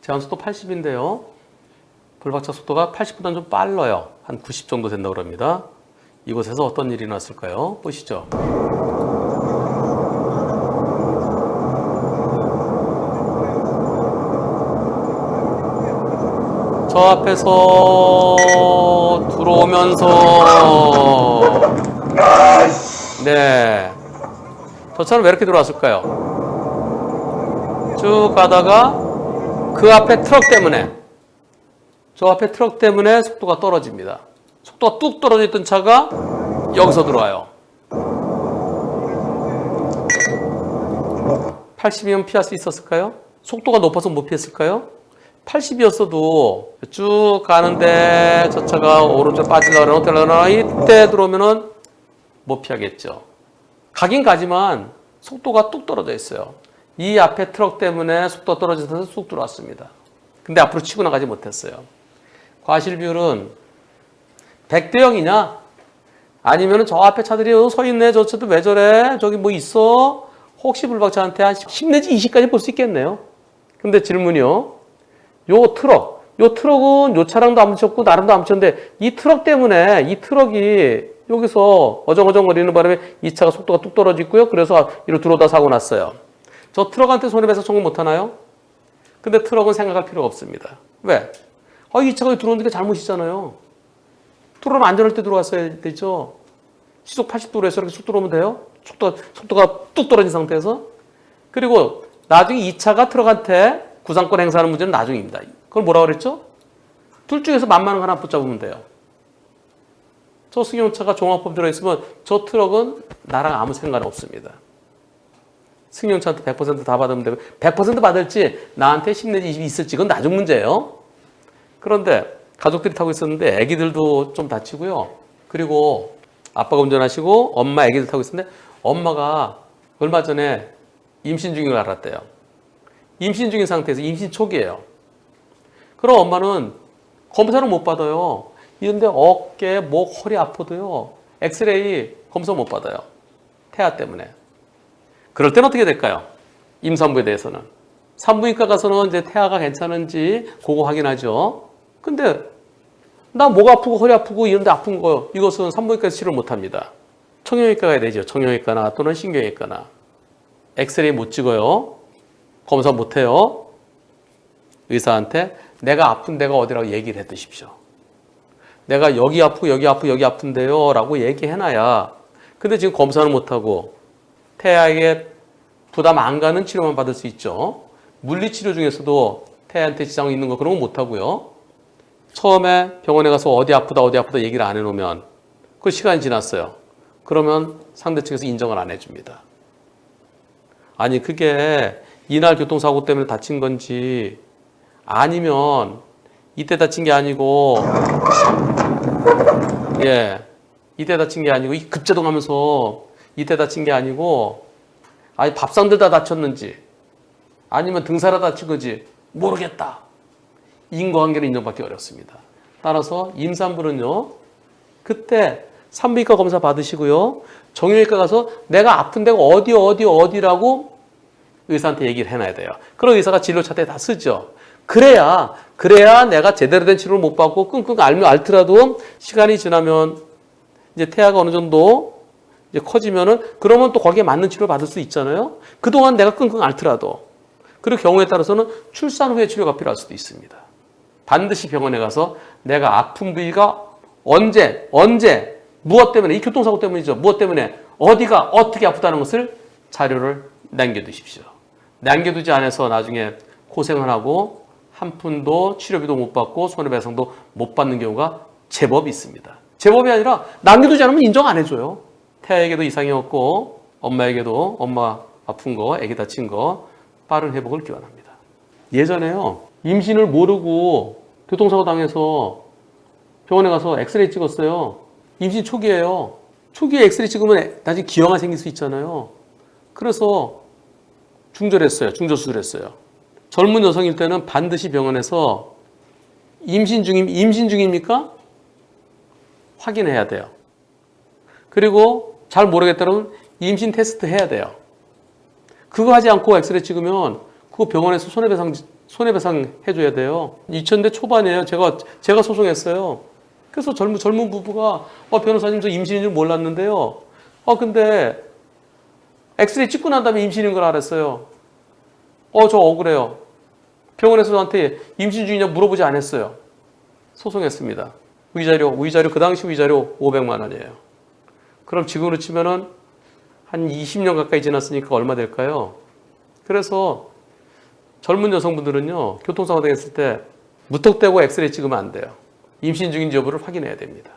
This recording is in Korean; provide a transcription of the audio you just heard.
제한속도 80인데요. 불박차 속도가 80보다는 좀 빨라요. 한 90 정도 된다고 합니다. 이곳에서 어떤 일이 났을까요? 보시죠. 저 앞에서 들어오면서 네, 저 차는 왜 이렇게 들어왔을까요? 쭉 가다가 그 앞에 트럭 때문에, 저 앞에 트럭 때문에 속도가 떨어집니다. 속도가 뚝 떨어져 있던 차가 여기서 들어와요. 80이면 피할 수 있었을까요? 속도가 높아서 못 피했을까요? 80이었어도 쭉 가는데 저 차가 오른쪽 빠지려고 그러나 이때 들어오면은 못 피하겠죠. 가긴 가지만 속도가 뚝 떨어져 있어요. 이 앞에 트럭 때문에 속도가 떨어져서 쑥 들어왔습니다. 근데 앞으로 치고 나가지 못했어요. 과실 비율은 100대 0이냐? 아니면 저 앞에 차들이 서 있네. 저 차도 왜 저래? 저기 뭐 있어? 혹시 불박차한테 한 10 내지 20까지 볼 수 있겠네요. 근데 질문이요. 요 트럭은 요 차랑도 안 붙였고 나랑도 안 붙였는데 이 트럭 때문에 이 트럭이 여기서 어정어정거리는 바람에 이 차가 속도가 뚝 떨어지고요. 그래서 이리로 들어오다 사고 났어요. 저 트럭한테 손해배상 청구 못 하나요? 근데 트럭은 생각할 필요가 없습니다. 왜? 이 차가 들어오는 게 잘못이잖아요. 들어오면 안전할 때 들어왔어야 되죠. 시속 80도로 해서 이렇게 쑥 들어오면 돼요? 속도가 뚝 떨어진 상태에서. 그리고 나중에 이 차가 트럭한테 구상권 행사하는 문제는 나중입니다. 그걸 뭐라고 그랬죠? 둘 중에서 만만한 거 하나 붙잡으면 돼요. 저 승용차가 종합법 들어있으면 저 트럭은 나랑 아무 상관없습니다. 승용차한테 100% 다 받으면 되고 100% 받을지 나한테 10 내지 20이 있을지 그건 나중 문제예요. 그런데 가족들이 타고 있었는데 애기들도 좀 다치고요. 그리고 아빠가 운전하시고 엄마 애기들 타고 있었는데 엄마가 얼마 전에 임신 중인 걸 알았대요. 임신 중인 상태에서 임신 초기예요. 그럼 엄마는 검사를 못 받아요. 이런데 어깨, 목, 허리 아파도요. 엑스레이 검사 못 받아요. 태아 때문에. 그럴 땐 어떻게 될까요? 임산부에 대해서는. 산부인과 가서는 이제 태아가 괜찮은지 그거 확인하죠. 근데 나 목 아프고 허리 아프고 이런데 아픈 거 이것은 산부인과에서 치료 못 합니다. 청형외과 가야 되죠. 청형외과나 또는 신경외과나. 엑스레이 못 찍어요. 검사 못 해요. 의사한테 내가 아픈 데가 어디라고 얘기를 해 두십시오. 내가 여기 아프고 여기 아프고 여기 아픈데요 라고 얘기해놔야. 근데 지금 검사는 못하고 태아에게 부담 안 가는 치료만 받을 수 있죠. 물리치료 중에서도 태아한테 지장 있는 거 그런 거 못하고요. 처음에 병원에 가서 어디 아프다 얘기를 안 해놓으면 그 시간이 지났어요. 그러면 상대 측에서 인정을 안 해줍니다. 아니 그게 이날 교통사고 때문에 다친 건지 아니면 이때 다친 게 아니고 이때 다친 게 아니고 급제동하면서 이때 다친 게 아니고 아니 밥상 들다 다쳤는지 아니면 등산하다 다친 건지 모르겠다. 인과관계를 인정받기 어렵습니다. 따라서 임산부는요. 그때 산부인과 검사 받으시고요. 정형외과 가서 내가 아픈 데가 어디라고 의사한테 얘기를 해놔야 돼요. 그럼 의사가 진료 차트에 다 쓰죠. 그래야 내가 제대로 된 치료를 못 받고 끙끙 앓더라도 시간이 지나면 이제 태아가 어느 정도 이제 커지면은 그러면 또 거기에 맞는 치료를 받을 수 있잖아요. 그동안 내가 끙끙 앓더라도. 그리고 경우에 따라서는 출산 후에 치료가 필요할 수도 있습니다. 반드시 병원에 가서 내가 아픈 부위가 언제 무엇 때문에 이 교통사고 때문이죠. 무엇 때문에 어디가 어떻게 아프다는 것을 자료를 남겨두십시오. 남겨두지 않아서 나중에 고생을 하고 한 푼도 치료비도 못 받고 손해배상도 못 받는 경우가 제법 있습니다. 제법이 아니라 남겨두지 않으면 인정 안 해줘요. 태아에게도 이상이 없고 엄마에게도 엄마 아픈 거, 애기 다친 거 빠른 회복을 기원합니다. 예전에요. 임신을 모르고 교통사고 당해서 병원에 가서 엑스레이 찍었어요. 임신 초기예요. 초기에 엑스레이 찍으면 나중에 기형아 생길 수 있잖아요. 그래서 중절수술했어요. 젊은 여성일 때는 반드시 병원에서 임신 중입니까? 확인해야 돼요. 그리고 잘 모르겠다면 임신 테스트 해야 돼요. 그거 하지 않고 엑스레이 찍으면 그거 병원에서 손해배상 해줘야 돼요. 2000대 초반이에요. 제가 소송했어요. 그래서 젊은 부부가 변호사님 저 임신인 줄 몰랐는데요. 근데 엑스레이 찍고 난 다음에 임신인 걸 알았어요. 저 억울해요. 병원에서 저한테 임신 중이냐 물어보지 않았어요. 소송했습니다. 위자료 그 당시 위자료 500만 원이에요. 그럼 지금으로 치면은 한 20년 가까이 지났으니까 얼마 될까요? 그래서 젊은 여성분들은요, 교통사고 당했을 때 무턱대고 엑스레이 찍으면 안 돼요. 임신 중인지 여부를 확인해야 됩니다.